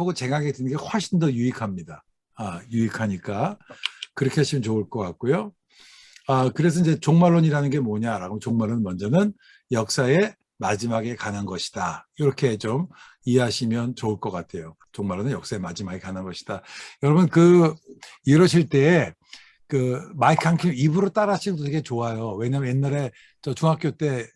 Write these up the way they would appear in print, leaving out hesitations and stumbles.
하고 쟁하게 듣는 게 훨씬 더 유익합니다. 유익하니까 그렇게 하시면 좋을 것 같고요. 그래서 이제 종말론이라는 게 뭐냐라고 종말론 먼저는 역사의 마지막에 관한 것이다. 이렇게 좀 이해하시면 좋을 것 같아요. 종말론은 역사의 마지막에 관한 것이다. 여러분 이러실 때 마이크 한 켜 입으로 따라 하시도 되게 좋아요. 왜냐면 옛날에 저 중학교 때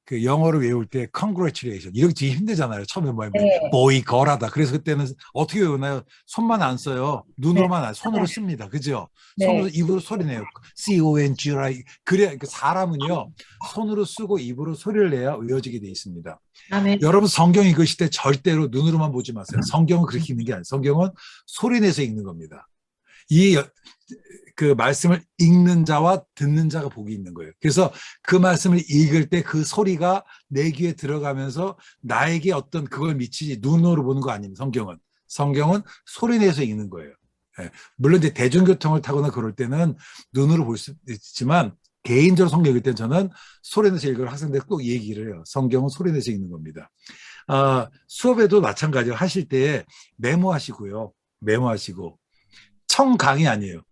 그 영어를 외울 때 congratulation 이렇게 되게 힘들잖아요. 처음에 네. 보이 걸하다. 그래서 그때는 어떻게 외우나요? 손만 안 써요. 네. 눈으로만 손으로 씁니다. 그죠? 손으로 네. 입으로 소리내요. C-O-N-G-R-I. 그래 사람은요 손으로 쓰고 입으로 소리를 내야 외워지게 돼 있습니다. 아멘. 여러분 성경 읽으실 때 절대로 눈으로만 보지 마세요. 성경은 그렇게 읽는 게 아니에요. 성경은 소리 내서 읽는 겁니다. 그 말씀을 읽는 자와 듣는 자가 복이 있는 거예요. 그래서 그 말씀을 읽을 때 그 소리가 내 귀에 들어가면서 나에게 어떤 그걸 미치지 눈으로 보는 거 아닙니다. 성경은 소리 내서 읽는 거예요. 물론 이제 대중교통을 타거나 그럴 때는 눈으로 볼 수 있지만 개인적으로 성경 읽을 때는 저는 소리 내서 읽을 학생들 꼭 얘기를 해요. 성경은 소리 내서 읽는 겁니다. 수업에도 마찬가지로 하실 때 메모하시고요. 메모하시고 청강의 아니에요.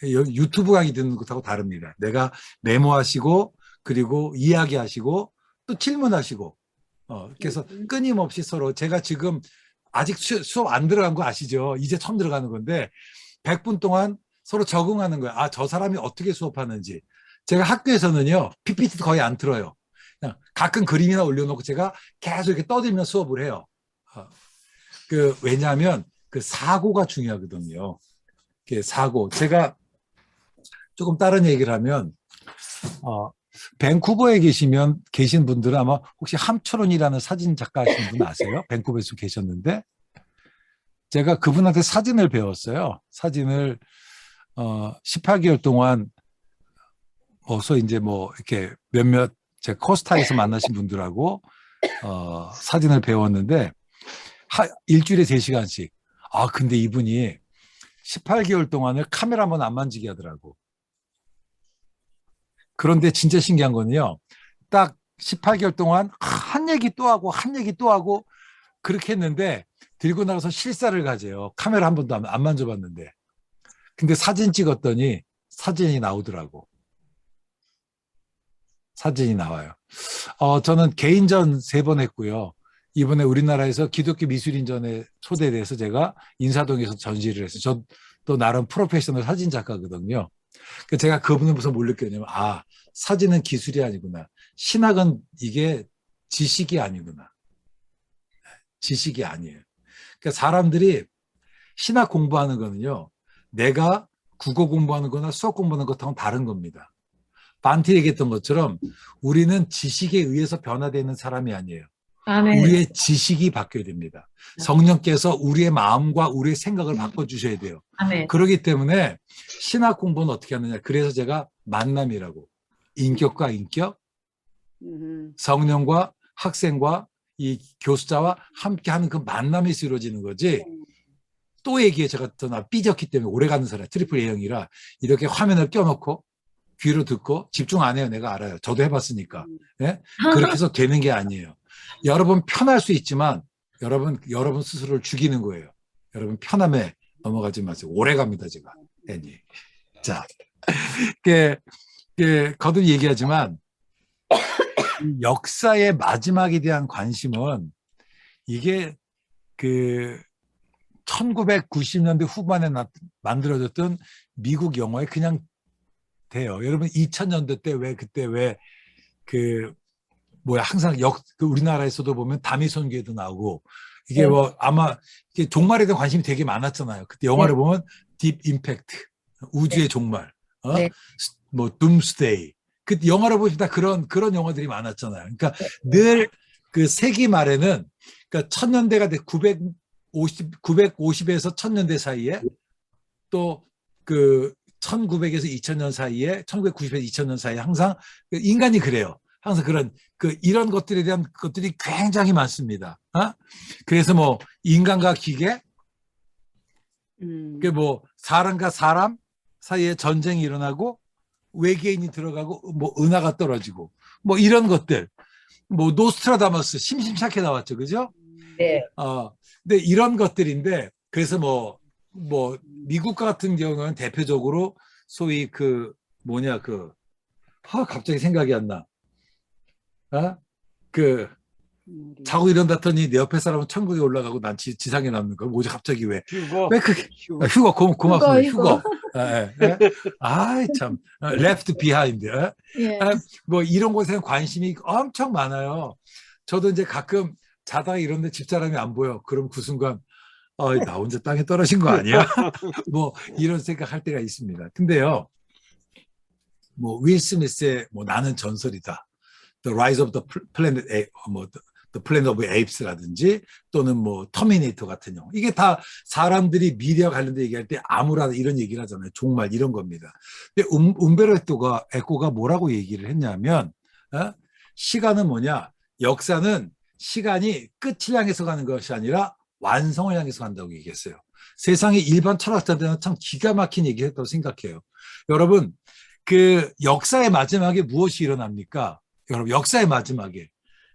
유튜브 강의 듣는 것하고 다릅니다. 내가 메모하시고 그리고 이야기하시고 또 질문하시고 그래서 끊임없이 서로 제가 지금 아직 수업 안 들어간 거 아시죠? 이제 처음 들어가는 건데 100분 동안 서로 적응하는 거예요. 저 사람이 어떻게 수업하는지. 제가 학교에서는요. PPT도 거의 안 틀어요. 그냥 가끔 그림이나 올려놓고 제가 계속 이렇게 떠들면 수업을 해요. 왜냐하면 그 사고가 중요하거든요. 사고. 제가 조금 다른 얘기를 하면 밴쿠버에 계신 분들은 아마 혹시 함초론이라는 사진 작가 하시는 분 아세요? 밴쿠버에서 계셨는데 제가 그분한테 사진을 배웠어요. 사진을 18개월 동안 이제 이렇게 몇몇 제 코스타에서 만나신 분들하고 사진을 배웠는데 일주일에 3시간씩. 근데 이분이 18개월 동안을 카메라 한번 안 만지게 하더라고. 그런데 진짜 신기한 거는요. 딱 18개월 동안 한 얘기 또 하고 한 얘기 또 하고 그렇게 했는데 들고 나가서 실사를 가져요. 카메라 한 번도 안 만져봤는데. 근데 사진 찍었더니 사진이 나오더라고. 사진이 나와요. 저는 개인전 3번 했고요. 이번에 우리나라에서 기독교 미술인전에 초대돼서 제가 인사동에서 전시를 했어요. 저도 나름 프로페셔널 사진 작가거든요. 제가 그분을 무슨 뭘 느꼈냐면 사진은 기술이 아니구나. 신학은 이게 지식이 아니구나. 지식이 아니에요. 그러니까 사람들이 신학 공부하는 거는요. 내가 국어 공부하는 거나 수학 공부하는 것하고는 다른 겁니다. 반티 얘기했던 것처럼 우리는 지식에 의해서 변화되는 사람이 아니에요. 아멘. 우리의 지식이 바뀌어야 됩니다. 성령께서 우리의 마음과 우리의 생각을 바꿔주셔야 돼요. 아멘. 그렇기 때문에 신학 공부는 어떻게 하느냐. 그래서 제가 만남이라고. 인격과 인격, 성령과 학생과 이 교수자와 함께하는 그 만남이 이루어지는 거지. 또 얘기해. 제가 더 삐졌기 때문에 오래가는 사람, 트리플 A형이라 이렇게 화면을 껴놓고 귀로 듣고 집중 안 해요. 내가 알아요. 저도 해봤으니까. 네? 그렇게 해서 되는 게 아니에요. 여러분 편할 수 있지만 여러분 스스로를 죽이는 거예요. 여러분 편함에 넘어가지 마세요. 오래 갑니다. 제가. 자, 거듭 얘기하지만 역사의 마지막에 대한 관심은 이게 1990년대 후반에 만들어졌던 미국 영화에 그냥 돼요. 여러분 2000년대 때 항상 우리나라에서도 보면 다미손교회도 나오고 이게 아마 종말에 대한 관심이 되게 많았잖아요. 그때 영화를 보면 딥 임팩트, 우주의 종말, 둠스데이. 그 영화를 보시면 다 그런 영화들이 많았잖아요. 그러니까 늘 그 세기 말에는 그러니까 1000년대가 950에서 1000년대 사이에 또 1900에서 2000년 사이에 1990에서 2000년 사이에 항상 인간이 그래요. 항상 이런 것들에 대한 것들이 굉장히 많습니다. 그래서 인간과 기계, 사람과 사람 사이에 전쟁이 일어나고 외계인이 들어가고 은하가 떨어지고 이런 것들. 노스트라다머스 심심찮게 나왔죠. 그죠? 네. 근데 이런 것들인데, 그래서 뭐, 미국 같은 경우는 대표적으로 소위 갑자기 생각이 안 나. 그, 자고 일어났더니 내 옆에 사람은 천국에 올라가고 난 지상에 남는 거. 뭐지, 갑자기 왜? 휴거. 왜 그게, 휴거, 고맙습니다. 휴거. 휴거. 아이, 참. left behind. 예. 뭐 이런 곳에 관심이 엄청 많아요. 저도 이제 가끔 자다가 이런데 집사람이 안 보여. 그럼 그 순간, 나 혼자 땅에 떨어진 거 아니야? 뭐 이런 생각할 때가 있습니다. 근데요, 뭐 윌 스미스의 뭐 나는 전설이다. The Rise of the Planet The Planet of Apes라든지 또는 뭐 터미네이터 같은 영화. 이게 다 사람들이 미래와 관련된 얘기할 때 아무라 이런 얘기를 하잖아요. 종말 이런 겁니다. 근데 움베르토 에코가 뭐라고 얘기를 했냐면 시간은 뭐냐? 역사는 시간이 끝을 향해서 가는 것이 아니라 완성을 향해서 간다고 얘기했어요. 세상의 일반 철학자들은 참 기가 막힌 얘기를 했다고 생각해요. 여러분, 그 역사의 마지막에 무엇이 일어납니까? 여러분, 역사의 마지막에.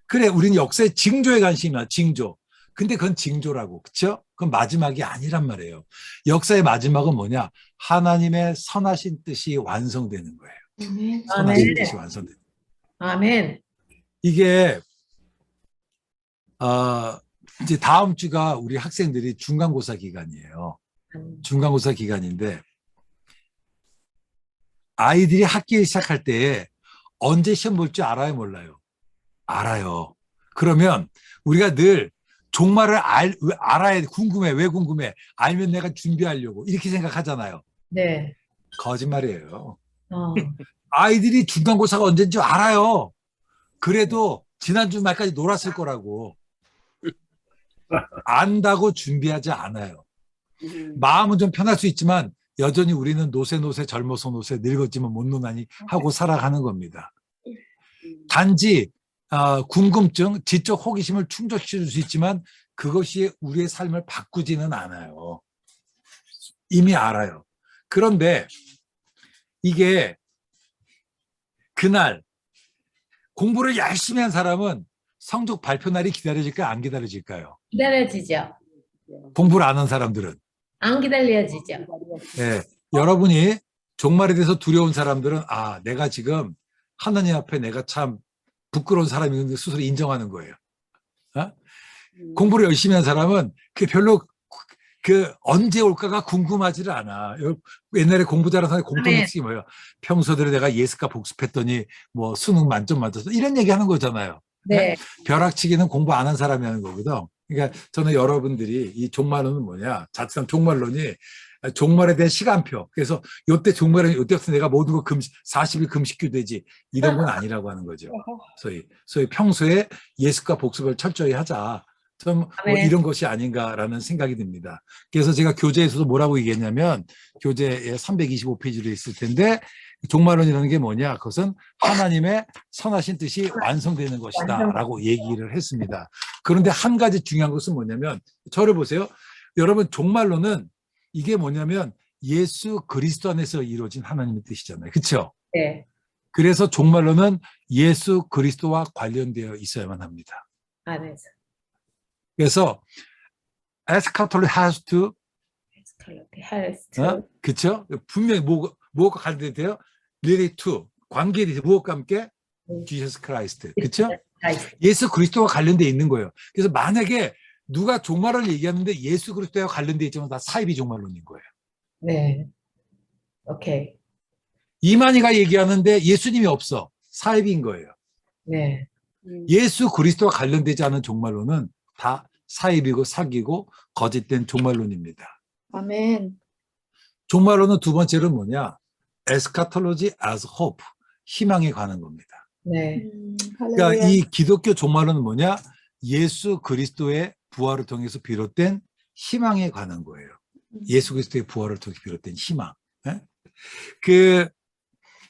그래, 우리는 역사의 징조에 관심이 많아, 징조. 근데 그건 징조라고, 그쵸? 그건 마지막이 아니란 말이에요. 역사의 마지막은 뭐냐? 하나님의 선하신 뜻이 완성되는 거예요. 선하신 뜻이 완성되는 거예요. 아멘. 이게, 이제 다음 주가 우리 학생들이 중간고사 기간이에요. 중간고사 기간인데, 아이들이 학기 시작할 때 언제 시험 볼 줄 알아요, 몰라요? 알아요. 그러면 우리가 늘 종말을 알아야 돼. 궁금해. 왜 궁금해? 알면 내가 준비하려고. 이렇게 생각하잖아요. 네. 거짓말이에요. 어. 아이들이 중간고사가 언제인 줄 알아요. 그래도 지난주 말까지 놀았을 거라고. 안다고 준비하지 않아요. 마음은 좀 편할 수 있지만 여전히 우리는 노세 젊어서 노세 늙었지만 못 노나니 하고 살아가는 겁니다. 단지 궁금증, 지적 호기심을 충족시킬 수 있지만 그것이 우리의 삶을 바꾸지는 않아요. 이미 알아요. 그런데 이게 그날 공부를 열심히 한 사람은 성적 발표 날이 기다려질까요? 안 기다려질까요? 기다려지죠. 공부를 안 한 사람들은. 안 기다려지죠. 네, 여러분이 종말에 대해서 두려운 사람들은 내가 지금 하나님 앞에 내가 참 부끄러운 사람이었는데 스스로 인정하는 거예요. 공부를 열심히 한 사람은 별로 언제 올까가 궁금하지를 않아. 옛날에 공부 잘하는 사람의 공통특징이 뭐예요? 평소대로 내가 예습과 복습했더니 뭐 수능 만점 맞았어. 이런 얘기 하는 거잖아요. 네. 벼락치기는 공부 안 한 사람이 하는 거거든. 그러니까 저는 여러분들이 이 종말론은 뭐냐? 자칫한 종말론이 종말에 대한 시간표. 그래서 요때 종말은 요때부터 내가 모든 거 40일 금식규되지 이런 건 아니라고 하는 거죠. 소위 평소에 예습과 복습을 철저히 하자. 좀 뭐 이런 것이 아닌가라는 생각이 듭니다. 그래서 제가 교재에서도 뭐라고 얘기했냐면 교재에 325페이지로 있을 텐데 종말론이라는 게 뭐냐? 그것은 하나님의 선하신 뜻이 완성되는 것이다 라고 얘기를 했습니다. 그런데 한 가지 중요한 것은 뭐냐면 저를 보세요. 여러분 종말론은 이게 뭐냐면 예수 그리스도 안에서 이루어진 하나님의 뜻이잖아요. 그렇죠? 네. 그래서 종말론은 예수 그리스도와 관련되어 있어야만 합니다. 안에서. 그래서 eschatology has to 그렇죠? 분명히 무엇과 관련돼요? relate to 관계에 대해서 무엇과 함께? Jesus Christ. 그렇죠? 예수 그리스도와 관련돼 있는 거예요. 그래서 만약에 누가 종말을 얘기하는데 예수 그리스도와 관련돼 있지만 다 사이비 종말론인 거예요. 네. 오케이. 이만희가 얘기하는데 예수님이 없어. 사이비인 거예요. 네. 예수 그리스도와 관련되지 않은 종말론은 다 사이비고 사기고 거짓된 종말론입니다. 아멘. 종말론은 두 번째로 뭐냐? eschatology as hope, 희망에 관한 겁니다. 네. 그러니까 이 기독교 종말론은 뭐냐? 예수 그리스도의 부활을 통해서 비롯된 희망에 관한 거예요. 예수 그리스도의 부활을 통해 비롯된 희망. 그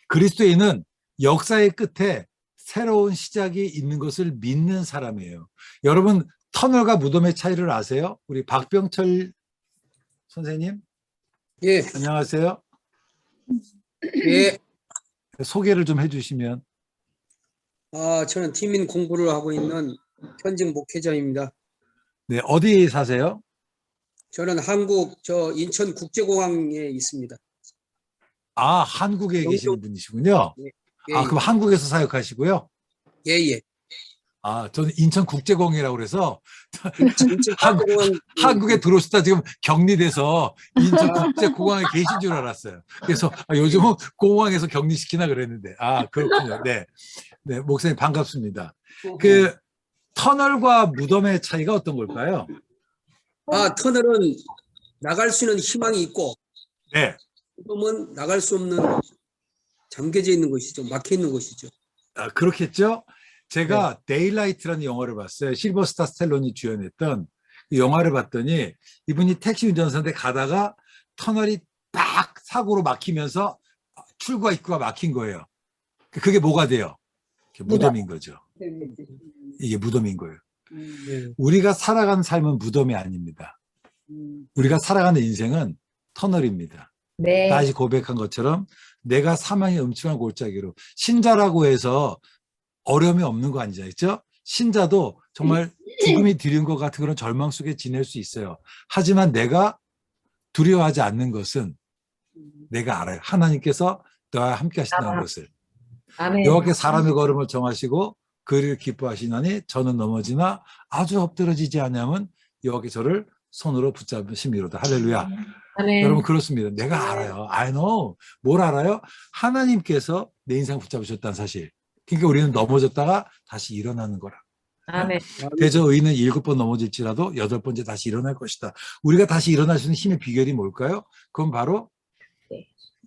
그리스도인은 역사의 끝에 새로운 시작이 있는 것을 믿는 사람이에요. 여러분 터널과 무덤의 차이를 아세요? 우리 박병철 선생님? 예. 안녕하세요. 예. 소개를 좀 해주시면. 저는 팀인 공부를 하고 있는 현직 목회자입니다. 네, 어디 사세요? 저는 한국 인천국제공항에 있습니다. 아, 한국에 계시는 영종. 분이시군요. 예, 아, 그럼 예, 한국에서 사역하시고요? 예, 예. 아, 저는 인천국제공항이라고 그래서 한, 인천국제공항. 한국에 들어오시다 지금 격리돼서 인천국제공항에 계신 줄 알았어요. 그래서 요즘은 공항에서 격리시키나 그랬는데. 아, 그렇군요. 네. 네, 목사님 반갑습니다. 그 터널과 무덤의 차이가 어떤 걸까요? 터널은 나갈 수 있는 희망이 있고, 네. 무덤은 나갈 수 없는 잠겨져 있는 것이죠. 막혀 있는 것이죠. 아, 그렇겠죠? 제가 데일라이트라는 영화를 봤어요. 실버스타 스텔론이 주연했던 그 영화를 봤더니 이분이 택시 운전사인데 가다가 터널이 딱 사고로 막히면서 출구와 입구가 막힌 거예요. 그게 뭐가 돼요? 무덤인 거죠. 이게 무덤인 거예요. 예. 우리가 살아가는 삶은 무덤이 아닙니다. 우리가 살아가는 인생은 터널입니다. 네. 다시 고백한 것처럼 내가 사망의 음침한 골짜기로 신자라고 해서 어려움이 없는 거 아니죠? 있죠? 신자도 정말 죽음이 뒤른 것 같은 그런 절망 속에 지낼 수 있어요. 하지만 내가 두려워하지 않는 것은 내가 알아요. 하나님께서 너와 함께 하신다는 것을. 아멘. 여호와께 사람의 걸음을 정하시고 그를 기뻐하시나니 저는 넘어지나 아주 엎드러지지 않으면 여호와께 저를 손으로 붙잡으심이로다. 할렐루야. 아멘. 여러분 그렇습니다. 내가 알아요. I know. 뭘 알아요? 하나님께서 내 인생 붙잡으셨다는 사실. 그러니까 우리는 넘어졌다가 다시 일어나는 거라. 아멘. 대저 의인은 7번 넘어질지라도 8번째 다시 일어날 것이다. 우리가 다시 일어날 수 있는 힘의 비결이 뭘까요? 그건 바로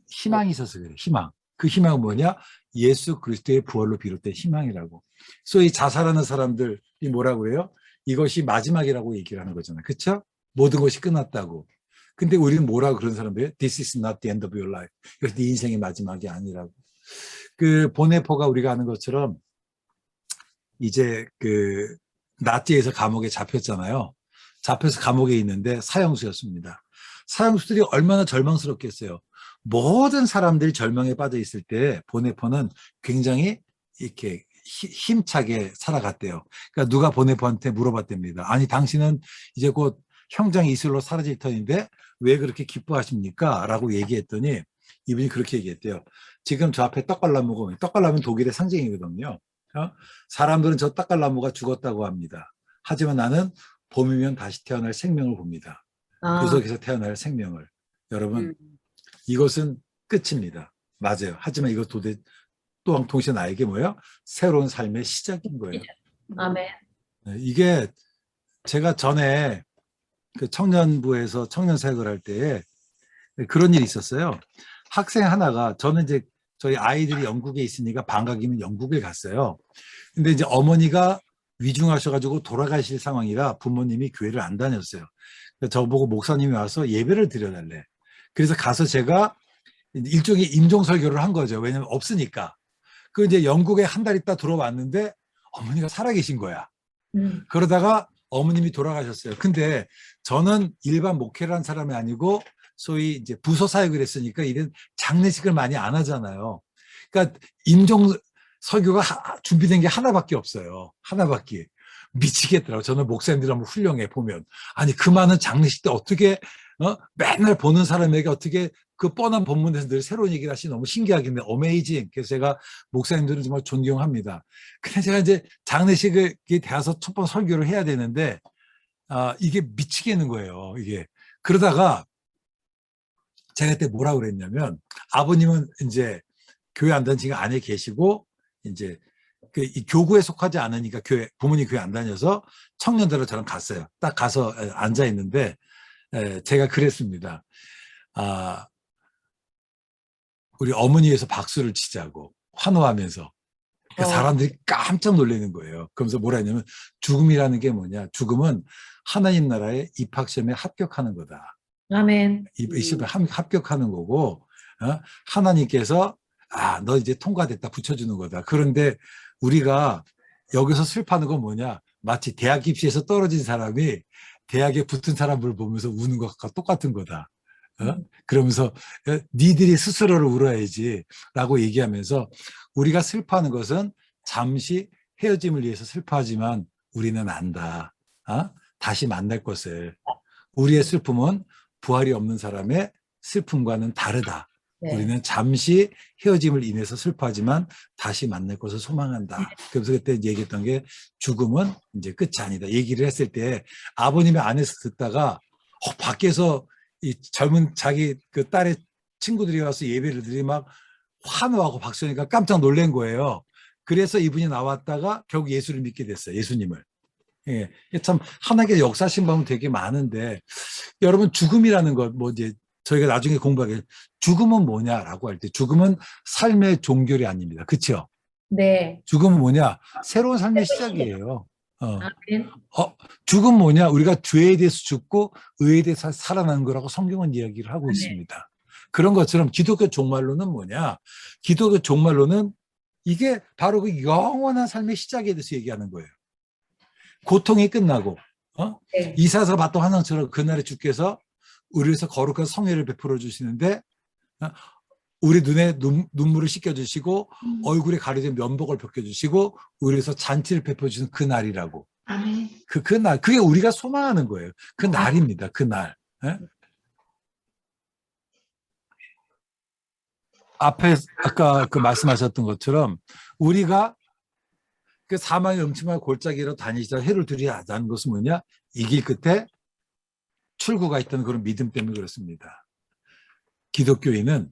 희망이 있어서 그래요. 희망. 그 희망은 뭐냐? 예수 그리스도의 부활로 비롯된 희망이라고. 소위 자살하는 사람들이 뭐라고 그래요? 이것이 마지막이라고 얘기를 하는 거잖아요. 그렇죠? 모든 것이 끝났다고. 근데 우리는 뭐라고 그런 사람들이에요? This is not the end of your life. 이것이 네 인생의 마지막이 아니라고. 그 보네포가 우리가 아는 것처럼 이제 그 나치에서 감옥에 잡혔잖아요. 잡혀서 감옥에 있는데 사형수였습니다. 사형수들이 얼마나 절망스럽겠어요. 모든 사람들이 절망에 빠져 있을 때 보네포는 굉장히 이렇게 힘차게 살아갔대요. 그러니까 누가 보네포한테 물어봤답니다. 아니 당신은 이제 곧 형장이 이슬로 사라질 터인데 왜 그렇게 기뻐하십니까? 라고 얘기했더니 이분이 그렇게 얘기했대요. 지금 저 앞에 떡갈나무가, 떡갈나무는 독일의 상징이거든요. 사람들은 저 떡갈나무가 죽었다고 합니다. 하지만 나는 봄이면 다시 태어날 생명을 봅니다. 구석에서 태어날 생명을. 여러분 이것은 끝입니다. 맞아요. 하지만 이것 또한 동시에 나에게 뭐예요? 새로운 삶의 시작인 거예요. 아멘. 이게 제가 전에 그 청년부에서 청년 사역을 할 때에 그런 일이 있었어요. 학생 하나가 저는 이제 저희 아이들이 영국에 있으니까 방학이면 영국에 갔어요. 근데 이제 어머니가 위중하셔가지고 돌아가실 상황이라 부모님이 교회를 안 다녔어요. 저보고 목사님이 와서 예배를 드려달래. 그래서 가서 제가 일종의 임종설교를 한 거죠. 왜냐면 없으니까. 그 이제 영국에 한 달 있다 들어왔는데 어머니가 살아계신 거야. 그러다가 어머님이 돌아가셨어요. 근데 저는 일반 목회를 한 사람이 아니고 소위 이제 부서 사역을 했으니까 이런 장례식을 많이 안 하잖아요. 그러니까 임종 설교가 준비된 게 하나밖에 없어요. 하나밖에. 미치겠더라고요. 저는 목사님들 한번 훌륭해 보면. 아니 그 많은 장례식 때 어떻게 맨날 보는 사람에게 어떻게 그 뻔한 본문에서 늘 새로운 얘기를 하시니 너무 신기하겠네. 어메이징. 그래서 제가 목사님들은 정말 존경합니다. 근데 제가 이제 장례식에 대해서 첫 번 설교를 해야 되는데 이게 미치겠는 거예요. 이게. 그러다가 제가 그때 뭐라고 그랬냐면 아버님은 이제 교회 안 다니는 지가 안에 계시고 이제 이 교구에 속하지 않으니까 부모님 교회 안 다녀서 청년들로 저랑 갔어요. 딱 가서 앉아 있는데 제가 그랬습니다. 우리 어머니 위해서 박수를 치자고 환호하면서. 그러니까 사람들이 깜짝 놀라는 거예요. 그러면서 뭐라 했냐면 죽음이라는 게 뭐냐. 죽음은 하나님 나라의 입학시험에 합격하는 거다. 아멘. 시험에 합격하는 거고 하나님께서 너 이제 통과됐다 붙여주는 거다. 그런데 우리가 여기서 슬퍼하는 건 뭐냐. 마치 대학 입시에서 떨어진 사람이 대학에 붙은 사람을 보면서 우는 것과 똑같은 거다. 그러면서 니들이 스스로를 울어야지 라고 얘기하면서 우리가 슬퍼하는 것은 잠시 헤어짐을 위해서 슬퍼하지만 우리는 안다. 다시 만날 것을. 우리의 슬픔은 부활이 없는 사람의 슬픔과는 다르다. 네. 우리는 잠시 헤어짐을 인해서 슬퍼하지만 다시 만날 것을 소망한다. 그래서 그때 얘기했던 게 죽음은 이제 끝이 아니다. 얘기를 했을 때 아버님의 안에서 듣다가 밖에서 이 젊은 자기 그 딸의 친구들이 와서 예배를 드리 막 환호하고 박수하니까 깜짝 놀란 거예요. 그래서 이분이 나왔다가 결국 예수를 믿게 됐어요. 예수님을. 예, 참 하나님의 역사하신 바는 되게 많은데 여러분 죽음이라는 것 뭐 이제 저희가 나중에 공부하게 죽음은 뭐냐라고 할 때 죽음은 삶의 종결이 아닙니다. 그렇죠? 네. 죽음은 뭐냐? 새로운 삶의 시작이에요. 아멘. 죽음 뭐냐? 우리가 죄에 대해서 죽고 의에 대해서 살아나는 거라고 성경은 이야기를 하고 네. 있습니다. 그런 것처럼 기독교 종말론은 뭐냐? 기독교 종말론은 이게 바로 그 영원한 삶의 시작에 대해서 얘기하는 거예요. 고통이 끝나고 네. 이사야서 봤던 환상처럼 그날에 주께서 우리를 위해서 거룩한 성회를 베풀어 주시는데 우리 눈에 눈물을 씻겨주시고 얼굴에 가려진 면복을 벗겨주시고 우리를 위해서 잔치를 베풀어 주시는 그 날이라고. 아멘. 그날 그게 우리가 소망하는 거예요. 그 날입니다. 그 날. 예? 앞에 아까 그 말씀하셨던 것처럼 우리가 그 사망의 음침한 골짜기로 다니시다 해를 두려워하자는 것은 뭐냐? 이 길 끝에 출구가 있다는 그런 믿음 때문에 그렇습니다. 기독교인은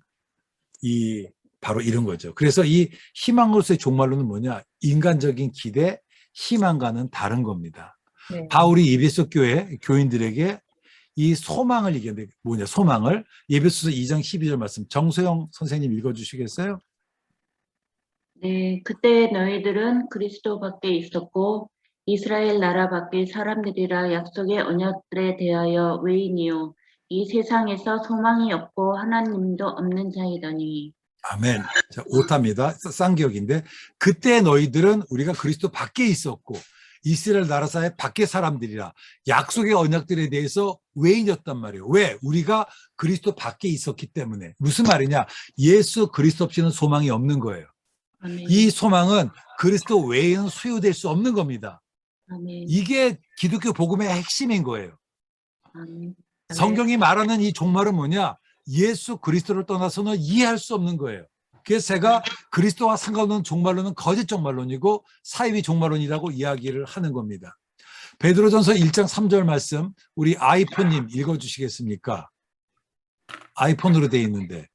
바로 이런 거죠. 그래서 이 희망으로서의 종말론은 뭐냐? 인간적인 기대, 희망과는 다른 겁니다. 네. 바울이 에베소 교회 교인들에게 이 소망을 얘기하는데 뭐냐? 소망을 에베소서 2장 12절 말씀 정소영 선생님 읽어주시겠어요? 네, 그때 너희들은 그리스도 밖에 있었고 이스라엘 나라 밖의 사람들이라 약속의 언약들에 대하여 외인이요 이 세상에서 소망이 없고 하나님도 없는 자이더니. 아멘. 자, 오타입니다. 쌍기역인데 그때 너희들은 우리가 그리스도 밖에 있었고 이스라엘 나라 사회 밖의 사람들이라 약속의 언약들에 대해서 외인이었단 말이에요. 왜? 우리가 그리스도 밖에 있었기 때문에. 무슨 말이냐? 예수 그리스도 없이는 소망이 없는 거예요. 아멘. 이 소망은 그리스도 외에는 소유될 수 없는 겁니다. 아멘. 이게 기독교 복음의 핵심인 거예요. 아멘. 성경이 말하는 이 종말은 뭐냐? 예수 그리스도를 떠나서는 이해할 수 없는 거예요. 그래서 제가 그리스도와 상관없는 종말론은 거짓 종말론이고 사이비 종말론이라고 이야기를 하는 겁니다. 베드로전서 1장 3절 말씀 우리 아이폰님 읽어주시겠습니까? 아이폰으로 돼 있는데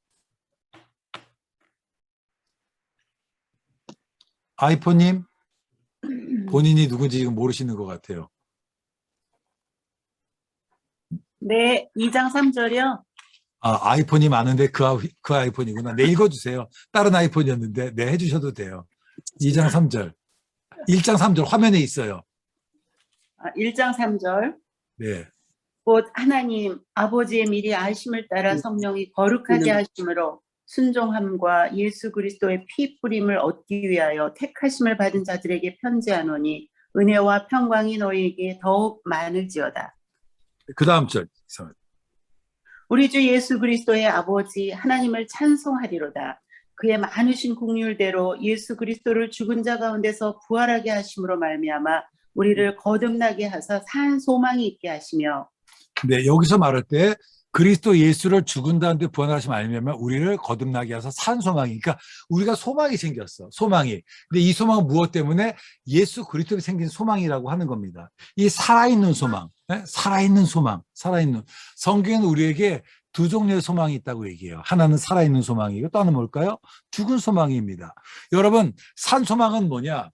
아이폰님 본인이 누군지 지금 모르시는 것 같아요. 네, 2장 3절이요. 아이폰이 많은데 그 아이폰이구나. 네, 읽어주세요. 다른 아이폰이었는데 네, 해주셔도 돼요. 2장 3절. 1장 3절 화면에 있어요. 1장 3절. 네. 곧 하나님 아버지의 미리 아심을 따라 성령이 거룩하게 하심으로 순종함과 예수 그리스도의 피 뿌림을 얻기 위하여 택하심을 받은 자들에게 편지하노니 은혜와 평강이 너희에게 더욱 많을지어다. 그 다음 절. 우리 주 예수 그리스도의 아버지 하나님을 찬송하리로다. 그의 많으신 긍휼대로 예수 그리스도를 죽은 자 가운데서 부활하게 하심으로 말미암아 우리를 거듭나게 하사 산 소망이 있게 하시며. 네, 여기서 말할 때 그리스도 예수를 죽은 다음에 부활하시면 아니면 우리를 거듭나게 해서 산 소망이, 그러니까 우리가 소망이 생겼어, 소망이. 근데 이 소망은 무엇 때문에? 예수 그리스도에 생긴 소망이라고 하는 겁니다. 이 살아있는 소망, 살아있는 소망, 살아있는. 성경은 우리에게 두 종류의 소망이 있다고 얘기해요. 하나는 살아있는 소망이고 또 하나는 뭘까요? 죽은 소망입니다. 여러분, 산 소망은 뭐냐?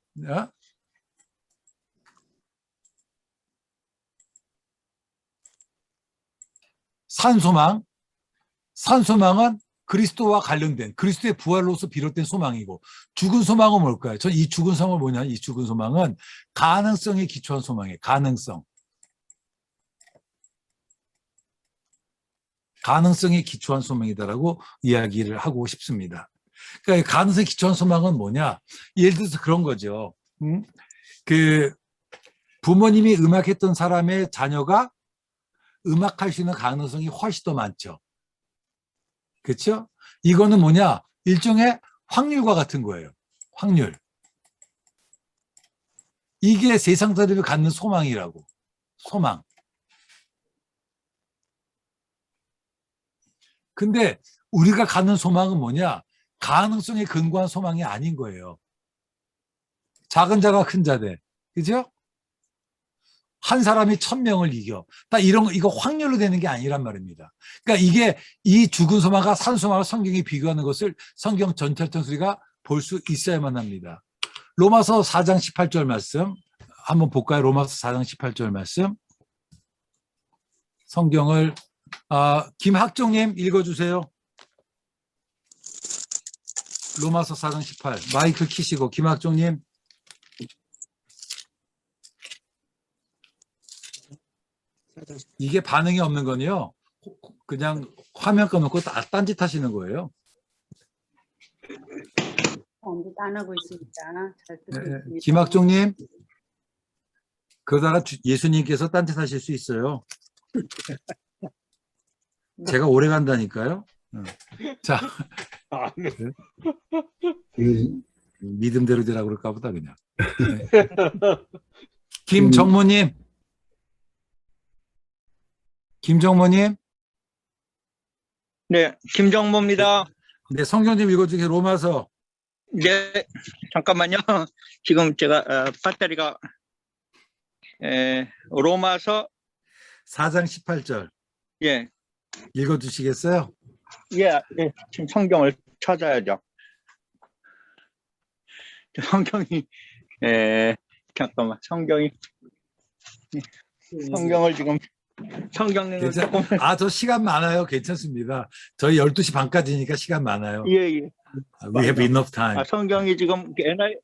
산소망은 그리스도와 관련된 그리스도의 부활로서 비롯된 소망이고, 죽은 소망은 뭘까요? 전 이 죽은 소망은 뭐냐? 이 죽은 소망은 가능성에 기초한 소망이에요. 가능성에 기초한 소망이다라고 이야기를 하고 싶습니다. 그러니까 가능성에 기초한 소망은 뭐냐? 예를 들어서 그런 거죠. 그 부모님이 음악했던 사람의 자녀가 음악할 수 있는 가능성이 훨씬 더 많죠. 그렇죠? 이거는 뭐냐? 일종의 확률과 같은 거예요. 확률. 이게 세상 사람이 갖는 소망이라고. 소망. 근데 우리가 갖는 소망은 뭐냐? 가능성에 근거한 소망이 아닌 거예요. 작은 자가 큰 자돼. 그죠? 한 사람이 1000명을 이겨. 딱 이거 확률로 되는 게 아니란 말입니다. 그러니까 이게 이 죽은 소망과 산 소망을 성경이 비교하는 것을 성경 전체를 우리가 볼 수 있어야만 합니다. 로마서 4장 18절 말씀 한번 볼까요? 로마서 4장 18절 말씀. 성경을 김학종님 읽어주세요. 로마서 4장 18 마이크 키시고 김학종님. 이게 반응이 없는 건요. 그냥 화면 꺼놓고 딴짓 하시는 거예요. 아무도 안 하고 있습니다. 잘 듣고 네, 있습니다. 김학종님. 그러다가 예수님께서 딴짓 하실 수 있어요. 제가 오래 간다니까요. 자, 믿음대로 되라고 그럴까 보다 그냥. 네. 김정모님. 김정모님. 네, 김정모입니다. 네, 성경 좀 읽어주세요. 로마서. 네, 잠깐만요. 지금 제가 배터리가 로마서 4장 18절 예, 읽어주시겠어요? 예, 지금 성경을 찾아야죠. 성경이 잠깐만 성경을 지금 성경을 조금 저 시간 많아요. 괜찮습니다. 저희 12시 반까지니까 시간 많아요. 예. We have enough time. 성경이 지금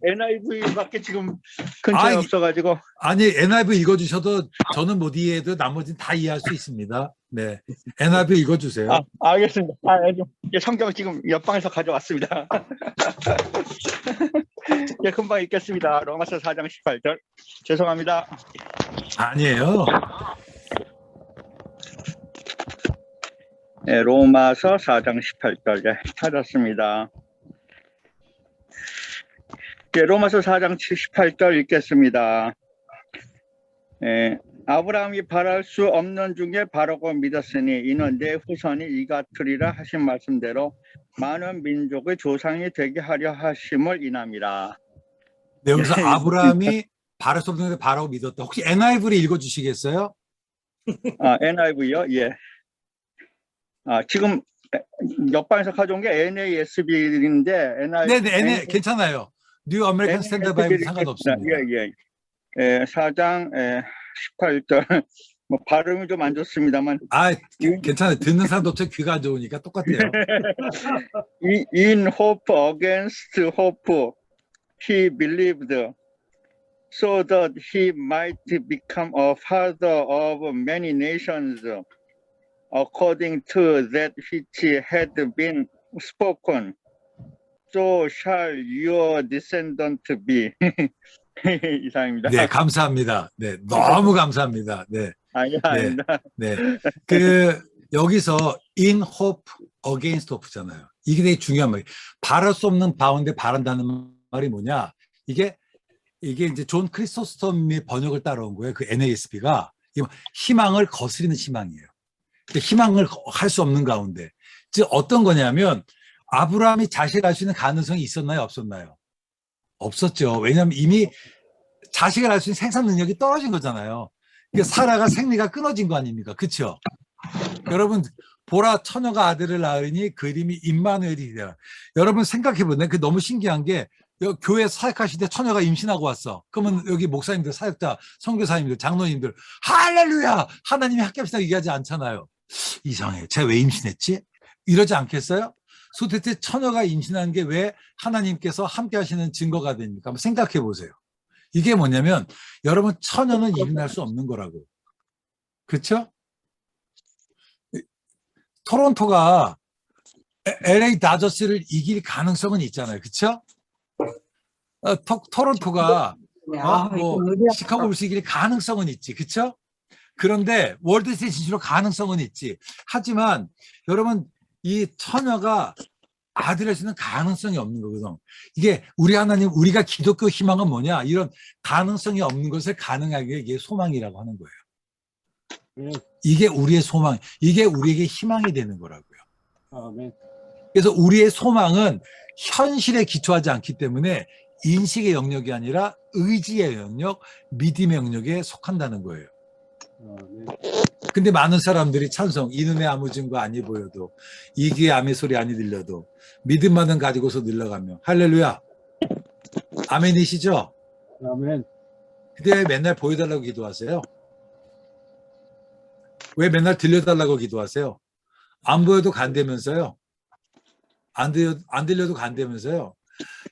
NIV밖에 지금 근처에 아, 없어가지고 아니, NIV 읽어주셔도 저는 못 이해해도 나머지는 다 이해할 수 있습니다. 네, NIV 읽어주세요. 알겠습니다. 성경 지금 옆방에서 가져왔습니다. 예, 금방 읽겠습니다. 로마서 4장 18절. 죄송합니다. 아니에요. 네, 로마서 4장 18절 찾았습니다. 네, 로마서 4장 18절 읽겠습니다. 아브라함이 바랄 수 없는 중에 바라고 믿었으니 이는 내 후손이 이같으리라 하신 말씀대로 많은 민족의 조상이 되게 하려 하심을 인함이라. 네, 여기서 아브라함이 바랄 수 없는 데 바라고 믿었다. 혹시 NIV를 읽어주시겠어요? NIV요? 예. 지금 옆방에서 가져온 게 NASB인데 네, 괜찮아요. 뉴 아메리칸 스탠다드 바이블 상관없습니다. 예. 4장 18절. 뭐 발음이 좀 안 좋습니다만. 괜찮아요. 듣는 사람도 귀가 안 좋으니까 똑같아요. In hope against hope, he believed, so that he might become a father of many nations, according to that which had been spoken. So shall your descendant be. 이상입니다. 네, 감사합니다. 네, 너무 감사합니다. 네. 아닙니다. 네. 여기서 in hope against hope잖아요. 이게 되게 중요한 말이에요. 바랄 수 없는 바운데 바란다는 말이 뭐냐? 이게 이제 존 크리소스톰의 번역을 따라온 거예요. 그 NASB가 희망을 거스리는 희망이에요. 희망을 할 수 없는 가운데. 즉 어떤 거냐면 아브라함이 자식을 할 수 있는 가능성이 있었나요? 없었나요? 없었죠. 왜냐하면 이미 자식을 할 수 있는 생산 능력이 떨어진 거잖아요. 그러니까 사라가 생리가 끊어진 거 아닙니까? 그렇죠? 여러분 보라 처녀가 아들을 낳으니 그 이름이 임마누엘이 되라. 여러분 생각해보면 그 너무 신기한 게 교회 사역하실 때 처녀가 임신하고 왔어. 그러면 여기 목사님들, 사역자, 선교사님들, 장로님들 할렐루야! 하나님이 함께합시다 얘기하지 않잖아요. 이상해. 쟤 왜 임신했지? 이러지 않겠어요? 도대체 처녀가 임신한 게 왜 하나님께서 함께 하시는 증거가 됩니까? 한번 생각해 보세요. 이게 뭐냐면 여러분 처녀는 일어날 수 없는 거라고. 그렇죠? 토론토가 LA 다저스를 이길 가능성은 있잖아요. 그렇죠? 토론토가 시카고 불스 이길 가능성은 있지. 그렇죠? 그런데 월드시리즈 진출로 가능성은 있지. 하지만 여러분 이 처녀가 아들 할 수 있는 가능성이 없는 거거든. 이게 우리 하나님, 우리가 기독교 희망은 뭐냐? 이런 가능성이 없는 것을 가능하게 이게 소망이라고 하는 거예요. 이게 우리의 소망, 이게 우리에게 희망이 되는 거라고요. 아멘. 그래서 우리의 소망은 현실에 기초하지 않기 때문에 인식의 영역이 아니라 의지의 영역, 믿음의 영역에 속한다는 거예요. 아멘. 근데 많은 사람들이 찬송, 이 눈에 아무 증거 아니 보여도, 이 귀에 암의 소리 아니 들려도 믿음만은 가지고서 늘러가며, 할렐루야, 아멘이시죠? 아멘. 근데 왜 맨날 보여달라고 기도하세요? 왜 맨날 들려달라고 기도하세요? 안 보여도 간다면서요? 안 들려도 간다면서요?